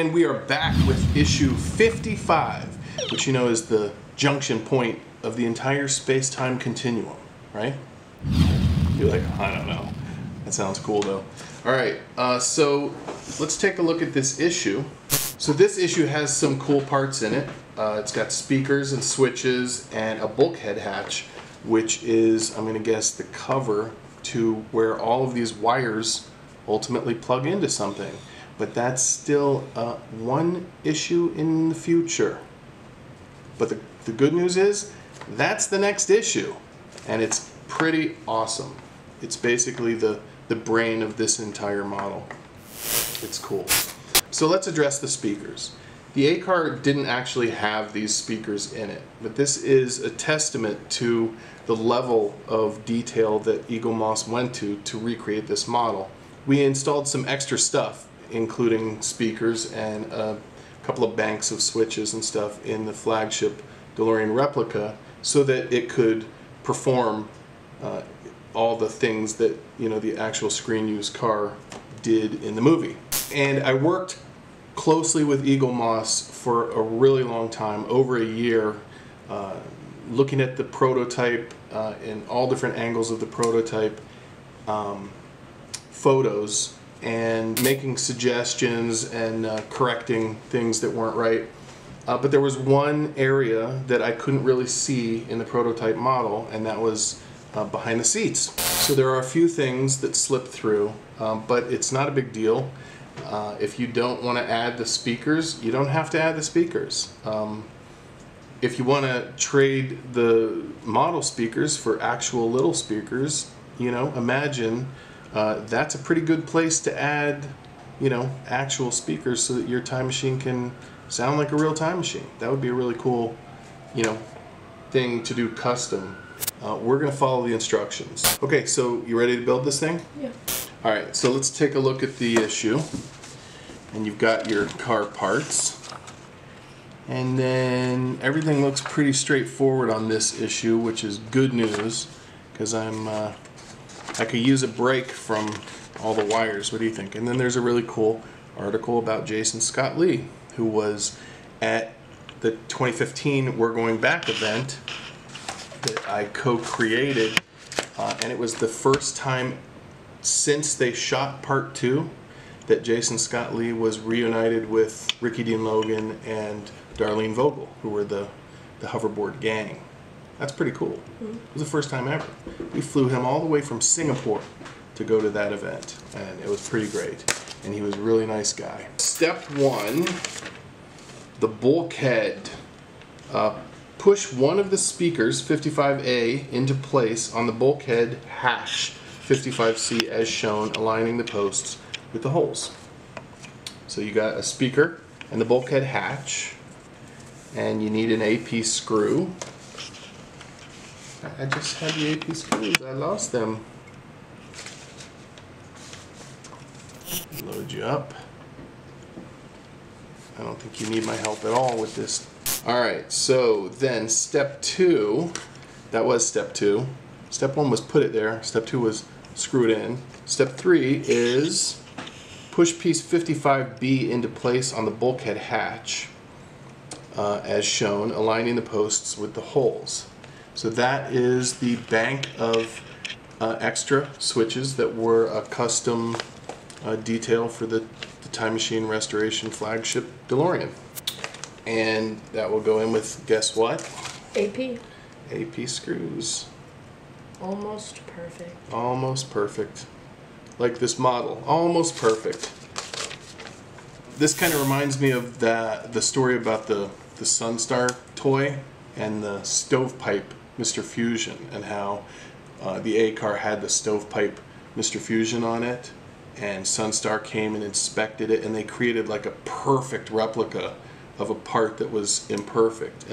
And we are back with issue 55, which you know is the junction point of the entire space-time continuum, right? You're like, I don't know. That sounds cool though. Alright, so let's take a look at this issue. So this issue has some cool parts in it. It's got speakers and switches and a bulkhead hatch, which is, I'm going to guess, the cover to where all of these wires ultimately plug into something. But that's still one issue in the future. But the good news is, that's the next issue. And it's pretty awesome. It's basically the brain of this entire model. It's cool. So let's address the speakers. The A car didn't actually have these speakers in it, but this is a testament to the level of detail that Eaglemoss went to recreate this model. We installed some extra stuff, including speakers and a couple of banks of switches and stuff in the flagship DeLorean replica so that it could perform all the things that, you know, the actual screen use car did in the movie. And I worked closely with Eaglemoss for a really long time, over a year, looking at the prototype in all different angles of the prototype, photos, and making suggestions and correcting things that weren't right. But there was one area that I couldn't really see in the prototype model, and that was behind the seats. So there are a few things that slip through, but it's not a big deal. If you don't want to add the speakers, you don't have to add the speakers. If you want to trade the model speakers for actual little speakers, you know, imagine that's a pretty good place to add, you know, actual speakers so that your time machine can sound like a real time machine. That would be a really cool, you know, thing to do custom. We're going to follow the instructions. Okay, so you ready to build this thing? Yeah. Alright, so let's take a look at the issue. And you've got your car parts. And then everything looks pretty straightforward on this issue, which is good news, because I could use a break from all the wires. What do you think? And then there's a really cool article about Jason Scott Lee, who was at the 2015 We're Going Back event that I co-created, and it was the first time since they shot part 2 that Jason Scott Lee was reunited with Ricky Dean Logan and Darlene Vogel, who were the hoverboard gang. That's pretty cool. It was the first time ever. We flew him all the way from Singapore to go to that event, and it was pretty great. And he was a really nice guy. Step 1, the bulkhead. Push one of the speakers, 55A, into place on the bulkhead hatch, 55C, as shown, aligning the posts with the holes. So you got a speaker and the bulkhead hatch, and you need an AP screw. I just had the AP screws. I lost them. Load you up. I don't think you need my help at all with this. Alright, so then step 2, that was step 2. Step 1 was put it there. Step 2 was screw it in. Step 3 is push piece 55B into place on the bulkhead hatch, as shown, aligning the posts with the holes. So that is the bank of extra switches that were a custom detail for the Time Machine Restoration flagship DeLorean. And that will go in with, guess what? AP. AP screws. Almost perfect. Almost perfect. Like this model. Almost perfect. This kind of reminds me of the story about the Sunstar toy and the stovepipe Mr. Fusion, and how the A car had the stovepipe Mr. Fusion on it, and Sunstar came and inspected it, and they created like a perfect replica of a part that was imperfect.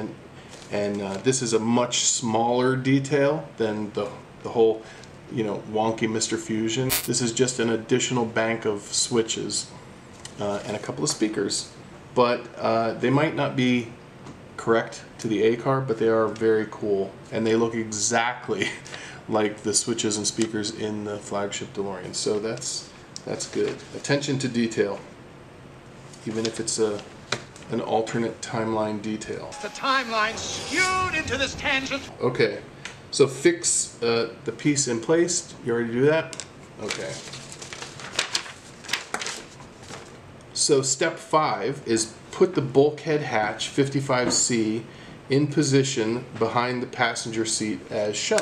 And this is a much smaller detail than the whole, you know, wonky Mr. Fusion. This is just an additional bank of switches and a couple of speakers, but they might not be correct to the A car, but they are very cool, and they look exactly like the switches and speakers in the flagship DeLorean. So that's good. Attention to detail. even if it's an alternate timeline detail. The timeline skewed into this tangent. Okay, so fix the piece in place. You already do that? Okay. So step 5 is put the bulkhead hatch 55C in position behind the passenger seat as shown.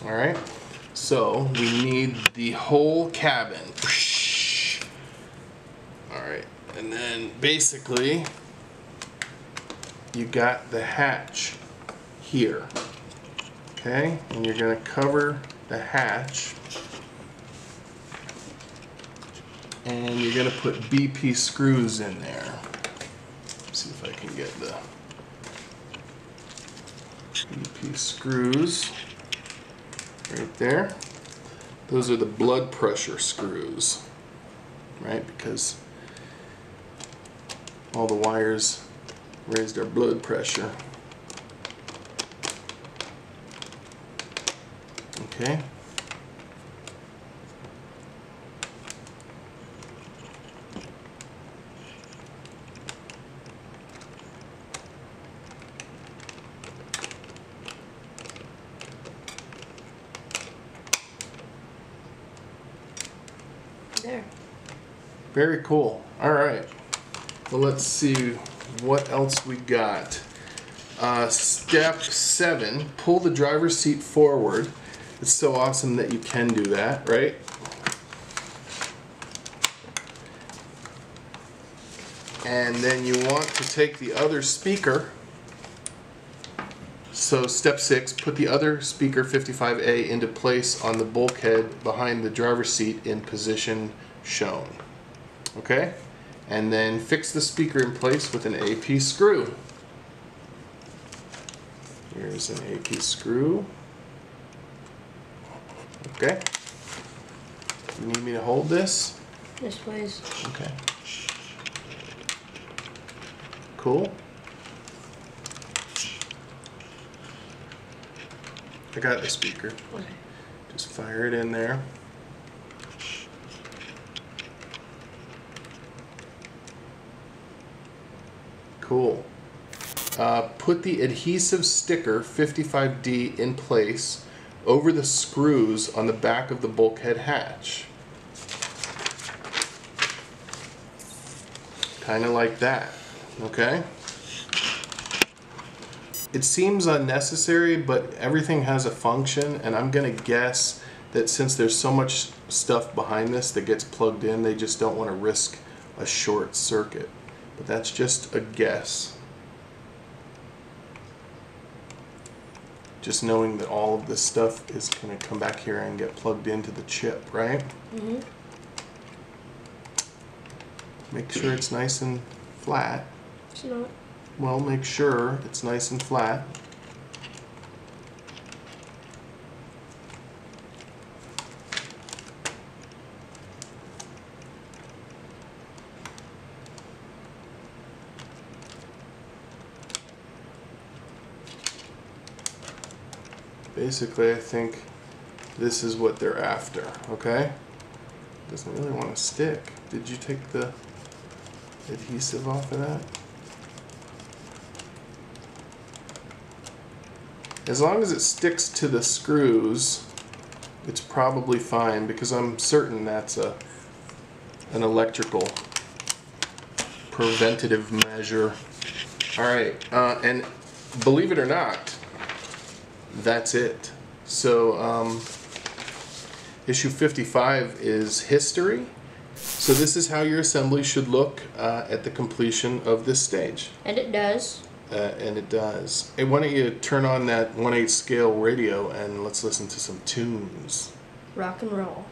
All right, so we need the whole cabin. All right, and then basically you got the hatch here, okay, and you're going to cover the hatch, and you're going to put BP screws in there. Let's see if I can get the BP screws right there. Those are the blood pressure screws, right, because all the wires raised our blood pressure. Okay. There. Very cool. All right. Well, let's see what else we got. Step 7, pull the driver's seat forward. It's so awesome that you can do that, right? And then you want to take the other speaker. So step 6, put the other speaker 55A into place on the bulkhead behind the driver's seat in position shown. Okay? And then fix the speaker in place with an AP screw. Here's an AP screw. Okay. You need me to hold this? Yes, please. Okay. Cool. I got the speaker. Okay. Just fire it in there. Cool. Put the adhesive sticker 55D in place over the screws on the back of the bulkhead hatch. Kind of like that, okay? It seems unnecessary, but everything has a function, and I'm gonna guess that since there's so much stuff behind this that gets plugged in, they just don't want to risk a short circuit. But that's just a guess. Just knowing that all of this stuff is going to come back here and get plugged into the chip, right? Mm-hmm. Make sure it's nice and flat. It's not. Well, make sure it's nice and flat. Basically, I think this is what they're after, okay? Doesn't really want to stick. Did you take the adhesive off of that? As long as it sticks to the screws, it's probably fine, because I'm certain that's an electrical preventative measure. Alright, and believe it or not, that's it. So issue 55 is history. So this is how your assembly should look at the completion of this stage. And it does. And it does. Hey, why don't you turn on that 1/8 scale radio and let's listen to some tunes. Rock and roll.